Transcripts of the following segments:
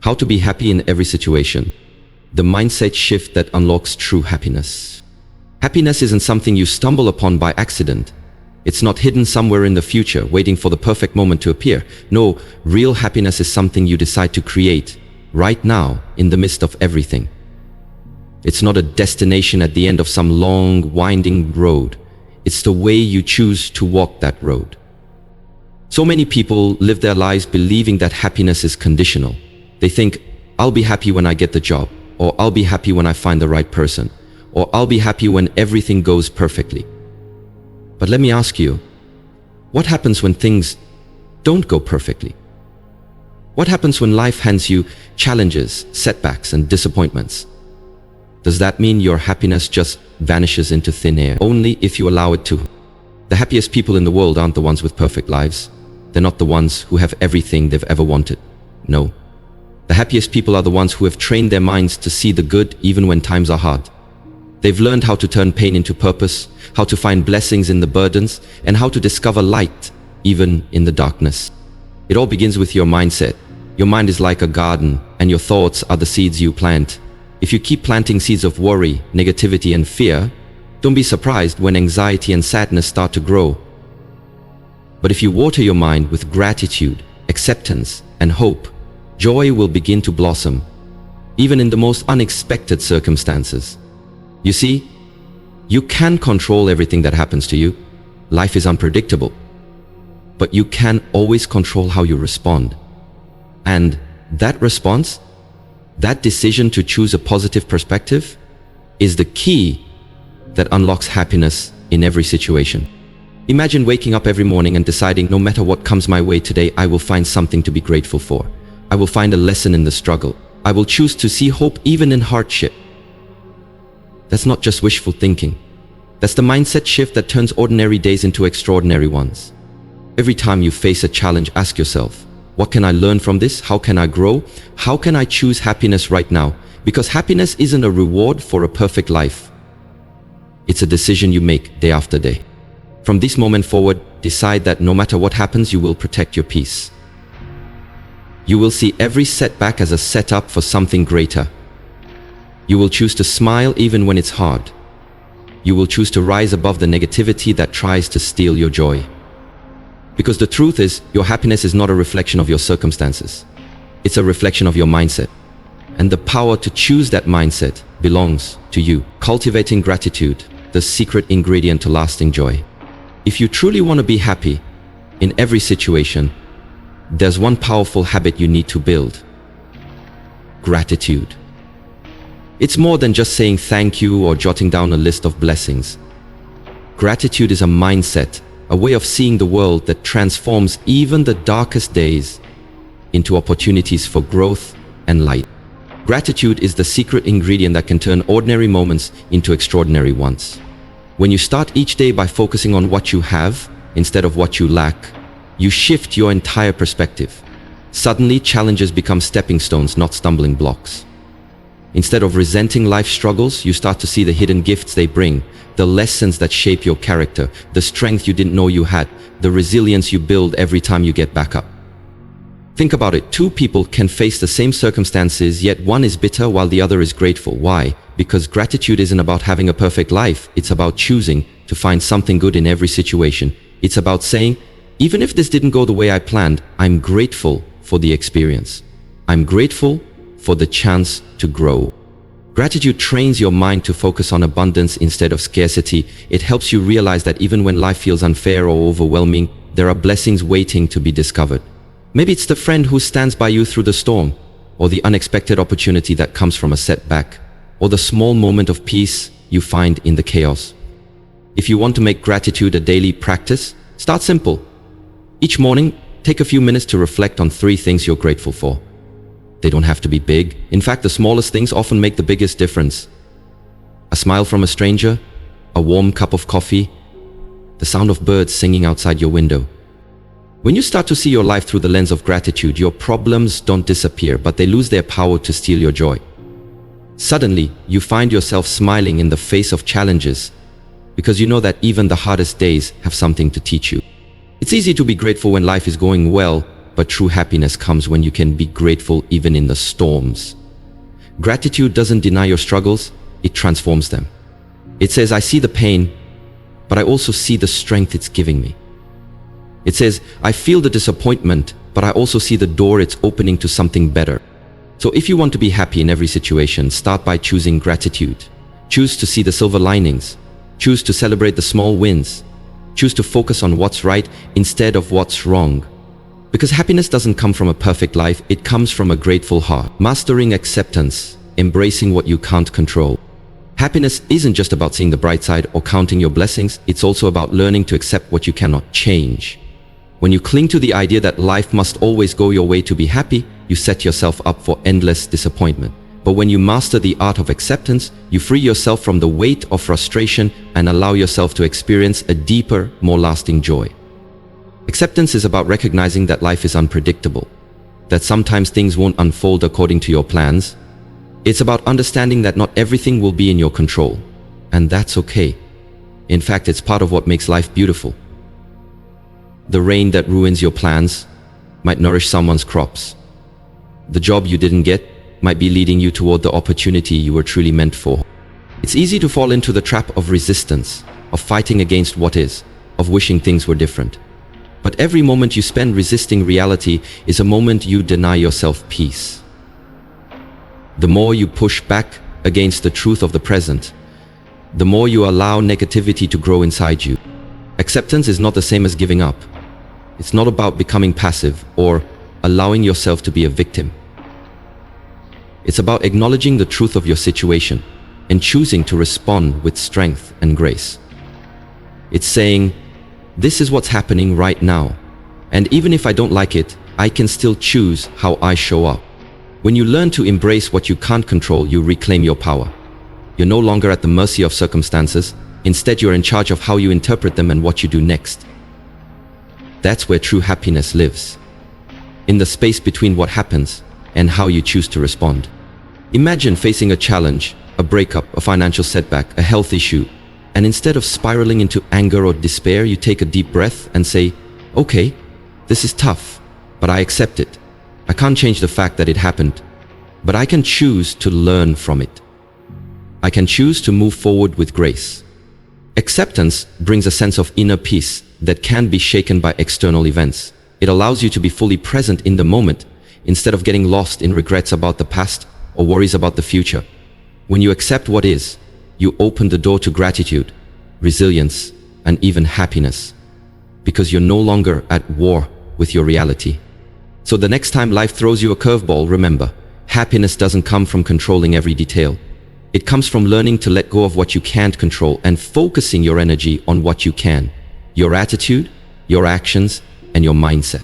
How to be happy in every situation. The mindset shift that unlocks true happiness. Happiness isn't something you stumble upon by accident. It's not hidden somewhere in the future, waiting for the perfect moment to appear. No, real happiness is something you decide to create, right now, in the midst of everything. It's not a destination at the end of some long, winding road. It's the way you choose to walk that road. So many people live their lives believing that happiness is conditional. They think, I'll be happy when I get the job, or I'll be happy when I find the right person, or I'll be happy when everything goes perfectly. But let me ask you, what happens when things don't go perfectly? What happens when life hands you challenges, setbacks, and disappointments? Does that mean your happiness just vanishes into thin air? Only if you allow it to. The happiest people in the world aren't the ones with perfect lives. They're not the ones who have everything they've ever wanted. No. The happiest people are the ones who have trained their minds to see the good even when times are hard. They've learned how to turn pain into purpose, how to find blessings in the burdens, and how to discover light even in the darkness. It all begins with your mindset. Your mind is like a garden, and your thoughts are the seeds you plant. If you keep planting seeds of worry, negativity, and fear, don't be surprised when anxiety and sadness start to grow. But if you water your mind with gratitude, acceptance, and hope, joy will begin to blossom, even in the most unexpected circumstances. You see, you can control everything that happens to you. Life is unpredictable. But you can always control how you respond. And that response, that decision to choose a positive perspective, is the key that unlocks happiness in every situation. Imagine waking up every morning and deciding, no matter what comes my way today, I will find something to be grateful for. I will find a lesson in the struggle. I will choose to see hope even in hardship. That's not just wishful thinking. That's the mindset shift that turns ordinary days into extraordinary ones. Every time you face a challenge, ask yourself, what can I learn from this? How can I grow? How can I choose happiness right now? Because happiness isn't a reward for a perfect life. It's a decision you make day after day. From this moment forward, decide that no matter what happens, you will protect your peace. You will see every setback as a setup for something greater. You will choose to smile even when it's hard. You will choose to rise above the negativity that tries to steal your joy. Because the truth is, your happiness is not a reflection of your circumstances. It's a reflection of your mindset. And the power to choose that mindset belongs to you. Cultivating gratitude, the secret ingredient to lasting joy. If you truly want to be happy in every situation, there's one powerful habit you need to build. Gratitude. It's more than just saying thank you or jotting down a list of blessings. Gratitude is a mindset, a way of seeing the world that transforms even the darkest days into opportunities for growth and light. Gratitude is the secret ingredient that can turn ordinary moments into extraordinary ones. When you start each day by focusing on what you have instead of what you lack, you shift your entire perspective. Suddenly, challenges become stepping stones, not stumbling blocks. Instead of resenting life's struggles, you start to see the hidden gifts they bring, the lessons that shape your character, the strength you didn't know you had, the resilience you build every time you get back up. Think about it. Two people can face the same circumstances, yet one is bitter while the other is grateful. Why? Because gratitude isn't about having a perfect life. It's about choosing to find something good in every situation. It's about saying, even if this didn't go the way I planned, I'm grateful for the experience. I'm grateful for the chance to grow. Gratitude trains your mind to focus on abundance instead of scarcity. It helps you realize that even when life feels unfair or overwhelming, there are blessings waiting to be discovered. Maybe it's the friend who stands by you through the storm, or the unexpected opportunity that comes from a setback, or the small moment of peace you find in the chaos. If you want to make gratitude a daily practice, start simple. Each morning, take a few minutes to reflect on 3 things you're grateful for. They don't have to be big. In fact, the smallest things often make the biggest difference. A smile from a stranger, a warm cup of coffee, the sound of birds singing outside your window. When you start to see your life through the lens of gratitude, your problems don't disappear, but they lose their power to steal your joy. Suddenly, you find yourself smiling in the face of challenges because you know that even the hardest days have something to teach you. It's easy to be grateful when life is going well, but true happiness comes when you can be grateful even in the storms. Gratitude doesn't deny your struggles, it transforms them. It says, I see the pain, but I also see the strength it's giving me. It says, I feel the disappointment, but I also see the door it's opening to something better. So if you want to be happy in every situation, start by choosing gratitude. Choose to see the silver linings. Choose to celebrate the small wins. Choose to focus on what's right instead of what's wrong. Because happiness doesn't come from a perfect life, it comes from a grateful heart. Mastering acceptance, embracing what you can't control. Happiness isn't just about seeing the bright side or counting your blessings, it's also about learning to accept what you cannot change. When you cling to the idea that life must always go your way to be happy, you set yourself up for endless disappointment. But when you master the art of acceptance, you free yourself from the weight of frustration and allow yourself to experience a deeper, more lasting joy. Acceptance is about recognizing that life is unpredictable, that sometimes things won't unfold according to your plans. It's about understanding that not everything will be in your control, and that's okay. In fact, it's part of what makes life beautiful. The rain that ruins your plans might nourish someone's crops. The job you didn't get might be leading you toward the opportunity you were truly meant for. It's easy to fall into the trap of resistance, of fighting against what is, of wishing things were different. But every moment you spend resisting reality is a moment you deny yourself peace. The more you push back against the truth of the present, the more you allow negativity to grow inside you. Acceptance is not the same as giving up. It's not about becoming passive or allowing yourself to be a victim. It's about acknowledging the truth of your situation and choosing to respond with strength and grace. It's saying, this is what's happening right now, and even if I don't like it, I can still choose how I show up. When you learn to embrace what you can't control, you reclaim your power. You're no longer at the mercy of circumstances. Instead, you're in charge of how you interpret them and what you do next. That's where true happiness lives, in the space between what happens and how you choose to respond. Imagine facing a challenge, a breakup, a financial setback, a health issue, and instead of spiraling into anger or despair, you take a deep breath and say, okay, this is tough, but I accept it. I can't change the fact that it happened, but I can choose to learn from it. I can choose to move forward with grace. Acceptance brings a sense of inner peace that can't be shaken by external events. It allows you to be fully present in the moment instead of getting lost in regrets about the past or worries about the future. When you accept what is, you open the door to gratitude, resilience, and even happiness, because you're no longer at war with your reality. So the next time life throws you a curveball, remember, happiness doesn't come from controlling every detail. It comes from learning to let go of what you can't control and focusing your energy on what you can. Your attitude, your actions, and your mindset.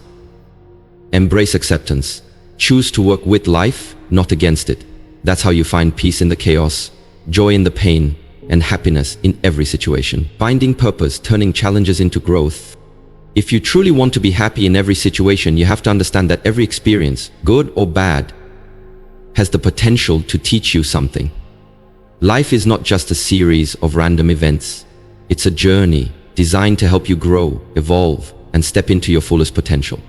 Embrace acceptance. Choose to work with life, not against it. That's how you find peace in the chaos, joy in the pain, and happiness in every situation. Finding purpose, turning challenges into growth. If you truly want to be happy in every situation, you have to understand that every experience, good or bad, has the potential to teach you something. Life is not just a series of random events. It's a journey designed to help you grow, evolve, and step into your fullest potential.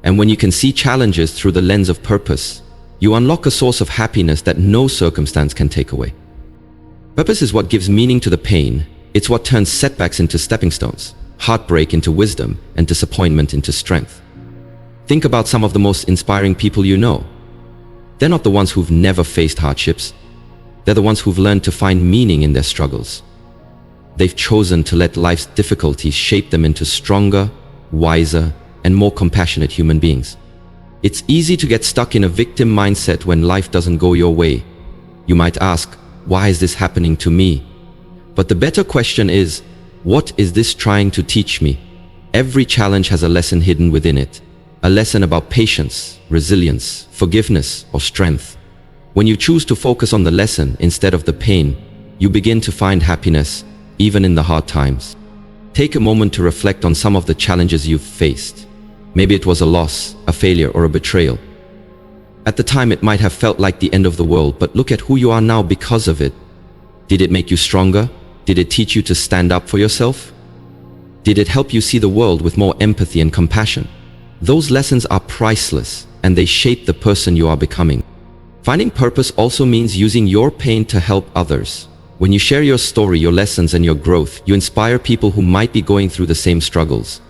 And when you can see challenges through the lens of purpose, you unlock a source of happiness that no circumstance can take away. Purpose is what gives meaning to the pain. It's what turns setbacks into stepping stones, heartbreak into wisdom, and disappointment into strength. Think about some of the most inspiring people you know. They're not the ones who've never faced hardships. They're the ones who've learned to find meaning in their struggles. They've chosen to let life's difficulties shape them into stronger, wiser, and more compassionate human beings. It's easy to get stuck in a victim mindset when life doesn't go your way. You might ask, why is this happening to me? But the better question is, what is this trying to teach me? Every challenge has a lesson hidden within it. A lesson about patience, resilience, forgiveness, or strength. When you choose to focus on the lesson instead of the pain, you begin to find happiness, even in the hard times. Take a moment to reflect on some of the challenges you've faced. Maybe it was a loss, a failure, or a betrayal. At the time, it might have felt like the end of the world, but look at who you are now because of it. Did it make you stronger? Did it teach you to stand up for yourself? Did it help you see the world with more empathy and compassion? Those lessons are priceless, and they shape the person you are becoming. Finding purpose also means using your pain to help others. When you share your story, your lessons, and your growth, you inspire people who might be going through the same struggles.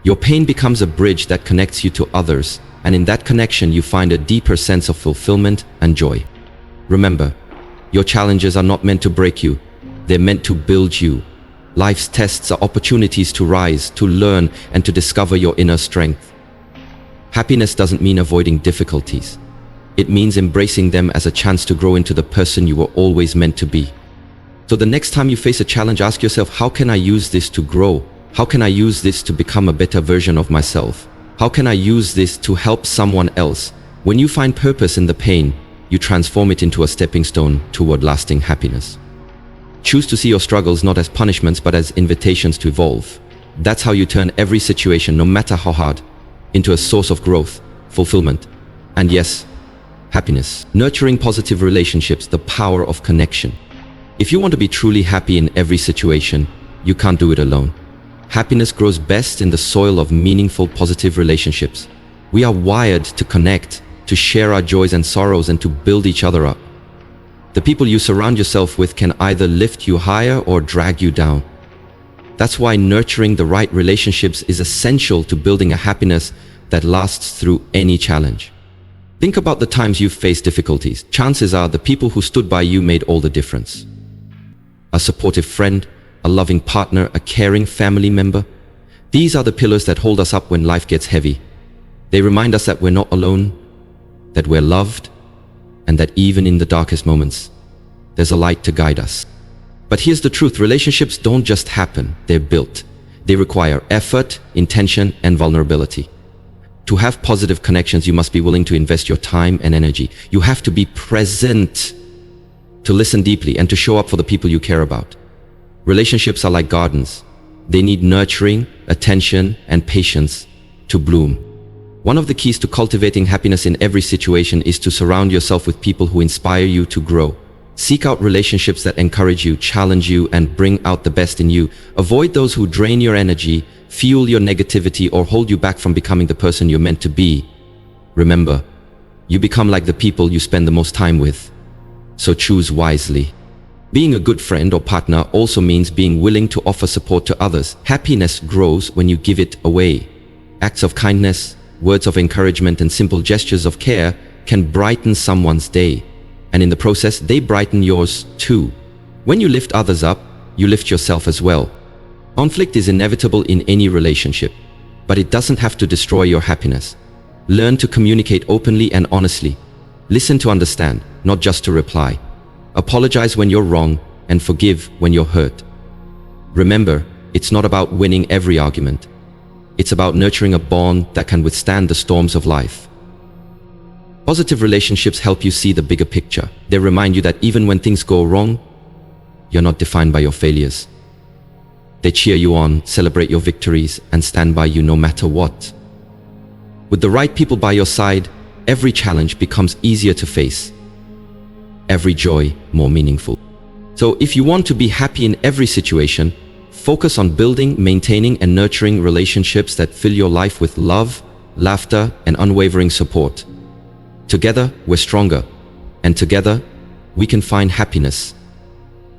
Your pain becomes a bridge that connects you to others, and in that connection you find a deeper sense of fulfillment and joy. Remember, your challenges are not meant to break you, they're meant to build you. Life's tests are opportunities to rise, to learn, and to discover your inner strength. Happiness doesn't mean avoiding difficulties. It means embracing them as a chance to grow into the person you were always meant to be. So the next time you face a challenge, ask yourself, how can I use this to grow? How can I use this to become a better version of myself? How can I use this to help someone else? When you find purpose in the pain, you transform it into a stepping stone toward lasting happiness. Choose to see your struggles not as punishments but as invitations to evolve. That's how you turn every situation, no matter how hard, into a source of growth, fulfillment, and yes, happiness. Nurturing positive relationships, the power of connection. If you want to be truly happy in every situation, you can't do it alone. Happiness grows best in the soil of meaningful, positive relationships. We are wired to connect, to share our joys and sorrows, and to build each other up. The people you surround yourself with can either lift you higher or drag you down. That's why nurturing the right relationships is essential to building a happiness that lasts through any challenge. Think about the times you've faced difficulties. Chances are the people who stood by you made all the difference. A supportive friend, a loving partner, a caring family member. These are the pillars that hold us up when life gets heavy. They remind us that we're not alone, that we're loved, and that even in the darkest moments, there's a light to guide us. But here's the truth, relationships don't just happen, they're built. They require effort, intention, and vulnerability. To have positive connections, you must be willing to invest your time and energy. You have to be present, to listen deeply, and to show up for the people you care about. Relationships are like gardens. They need nurturing, attention, and patience to bloom. One of the keys to cultivating happiness in every situation is to surround yourself with people who inspire you to grow. Seek out relationships that encourage you, challenge you, and bring out the best in you. Avoid those who drain your energy, fuel your negativity, or hold you back from becoming the person you're meant to be. Remember, you become like the people you spend the most time with. So choose wisely. Being a good friend or partner also means being willing to offer support to others. Happiness grows when you give it away. Acts of kindness, words of encouragement, and simple gestures of care can brighten someone's day. And in the process, they brighten yours too. When you lift others up, you lift yourself as well. Conflict is inevitable in any relationship, but it doesn't have to destroy your happiness. Learn to communicate openly and honestly. Listen to understand, not just to reply. Apologize when you're wrong and forgive when you're hurt. Remember, it's not about winning every argument. It's about nurturing a bond that can withstand the storms of life. Positive relationships help you see the bigger picture. They remind you that even when things go wrong, you're not defined by your failures. They cheer you on, celebrate your victories, and stand by you no matter what. With the right people by your side, every challenge becomes easier to face. Every joy more meaningful. So if you want to be happy in every situation, focus on building, maintaining, and nurturing relationships that fill your life with love, laughter, and unwavering support. Together, we're stronger, and together, we can find happiness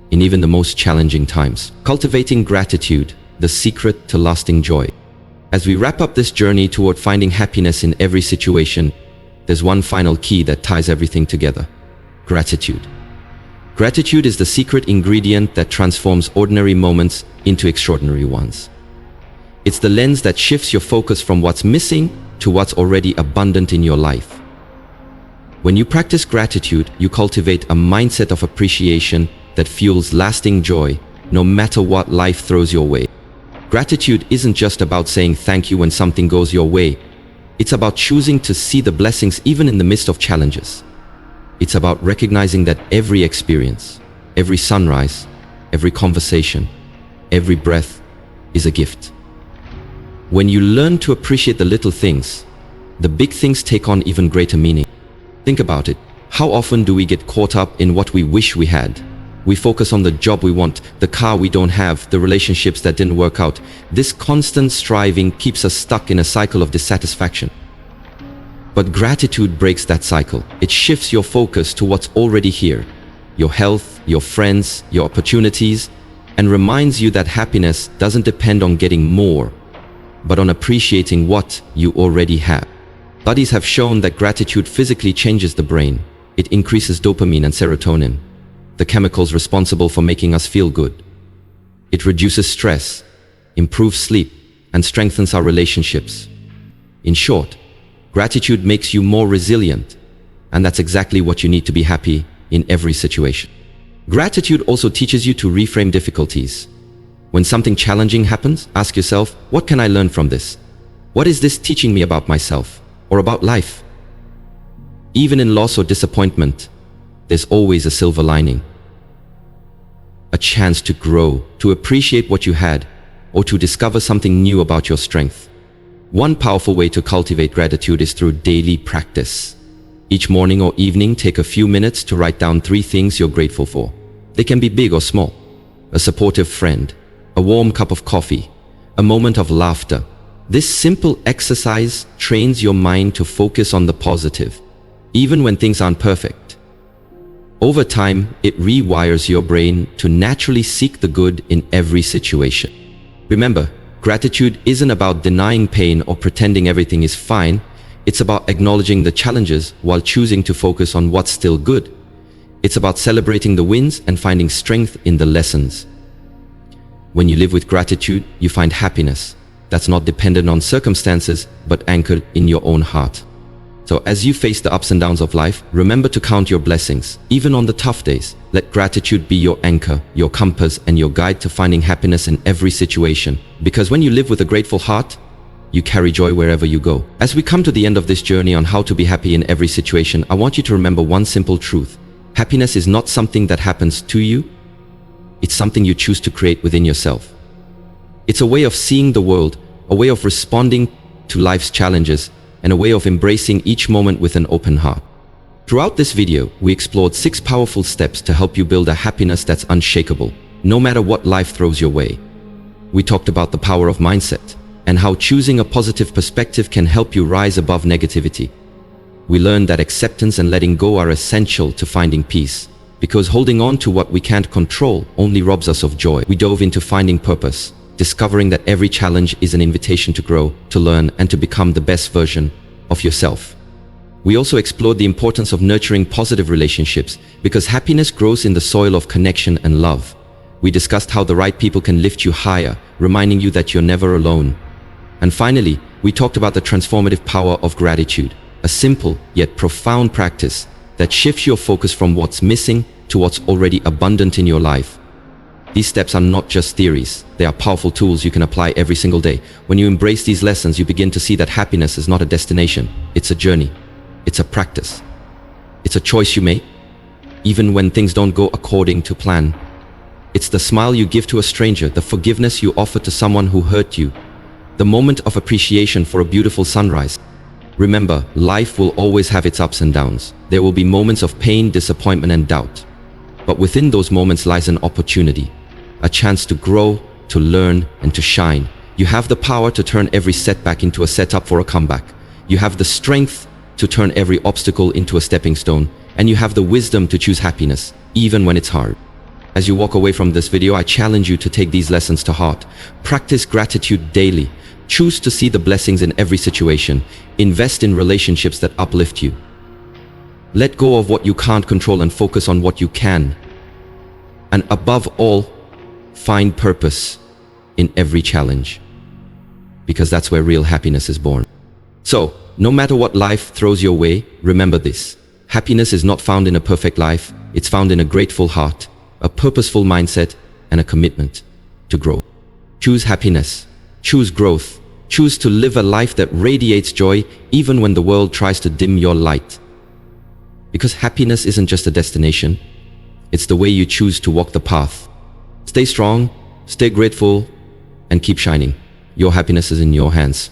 in even the most challenging times. Cultivating gratitude, the secret to lasting joy. As we wrap up this journey toward finding happiness in every situation, there's one final key that ties everything together: gratitude. Gratitude is the secret ingredient that transforms ordinary moments into extraordinary ones. It's the lens that shifts your focus from what's missing to what's already abundant in your life. When you practice gratitude, you cultivate a mindset of appreciation that fuels lasting joy, no matter what life throws your way. Gratitude isn't just about saying thank you when something goes your way. It's about choosing to see the blessings even in the midst of challenges. It's about recognizing that every experience, every sunrise, every conversation, every breath is a gift. When you learn to appreciate the little things, the big things take on even greater meaning. Think about it. How often do we get caught up in what we wish we had, We focus on the job we want, the car we don't have, the relationships that didn't work out. This constant striving keeps us stuck in a cycle of dissatisfaction. But gratitude breaks that cycle. It shifts your focus to what's already here, your health, your friends, your opportunities, and reminds you that happiness doesn't depend on getting more, but on appreciating what you already have. Studies have shown that gratitude physically changes the brain. It increases dopamine and serotonin, the chemicals responsible for making us feel good. It reduces stress, improves sleep, and strengthens our relationships. In short, gratitude makes you more resilient, and that's exactly what you need to be happy in every situation. Gratitude also teaches you to reframe difficulties. When something challenging happens, ask yourself, what can I learn from this? What is this teaching me about myself or about life? Even in loss or disappointment, there's always a silver lining. A chance to grow, to appreciate what you had, or to discover something new about your strength. One powerful way to cultivate gratitude is through daily practice. Each morning or evening, take a few minutes to write down 3 things you're grateful for. They can be big or small. A supportive friend, a warm cup of coffee, a moment of laughter. This simple exercise trains your mind to focus on the positive, even when things aren't perfect. Over time, it rewires your brain to naturally seek the good in every situation. Remember, gratitude isn't about denying pain or pretending everything is fine. It's about acknowledging the challenges while choosing to focus on what's still good. It's about celebrating the wins and finding strength in the lessons. When you live with gratitude, you find happiness that's not dependent on circumstances, but anchored in your own heart. So as you face the ups and downs of life, remember to count your blessings, even on the tough days. Let gratitude be your anchor, your compass, and your guide to finding happiness in every situation. Because when you live with a grateful heart, you carry joy wherever you go. As we come to the end of this journey on how to be happy in every situation, I want you to remember one simple truth. Happiness is not something that happens to you. It's something you choose to create within yourself. It's a way of seeing the world, a way of responding to life's challenges, and a way of embracing each moment with an open heart. Throughout this video, we explored 6 powerful steps to help you build a happiness that's unshakable, no matter what life throws your way. We talked about the power of mindset, and how choosing a positive perspective can help you rise above negativity. We learned that acceptance and letting go are essential to finding peace, because holding on to what we can't control only robs us of joy. We dove into finding purpose, discovering that every challenge is an invitation to grow, to learn, and to become the best version of yourself. We also explored the importance of nurturing positive relationships, because happiness grows in the soil of connection and love. We discussed how the right people can lift you higher, reminding you that you're never alone. And finally, we talked about the transformative power of gratitude, a simple yet profound practice that shifts your focus from what's missing to what's already abundant in your life. These steps are not just theories, they are powerful tools you can apply every single day. When you embrace these lessons, you begin to see that happiness is not a destination, it's a journey, it's a practice. It's a choice you make, even when things don't go according to plan. It's the smile you give to a stranger, the forgiveness you offer to someone who hurt you, the moment of appreciation for a beautiful sunrise. Remember, life will always have its ups and downs. There will be moments of pain, disappointment, and doubt. But within those moments lies an opportunity, a chance to grow, to learn, and to shine. You have the power to turn every setback into a setup for a comeback. You have the strength to turn every obstacle into a stepping stone. And you have the wisdom to choose happiness, even when it's hard. As you walk away from this video, I challenge you to take these lessons to heart. Practice gratitude daily. Choose to see the blessings in every situation. Invest in relationships that uplift you. Let go of what you can't control and focus on what you can. And above all, find purpose in every challenge, because that's where real happiness is born. So, no matter what life throws your way, remember this. Happiness is not found in a perfect life. It's found in a grateful heart, a purposeful mindset, and a commitment to grow. Choose happiness. Choose growth. Choose to live a life that radiates joy even when the world tries to dim your light. Because happiness isn't just a destination, it's the way you choose to walk the path. Stay strong, stay grateful, and keep shining. Your happiness is in your hands.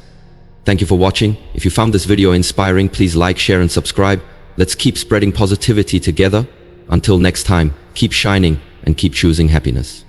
Thank you for watching. If you found this video inspiring, please like, share, and subscribe. Let's keep spreading positivity together. Until next time, keep shining and keep choosing happiness.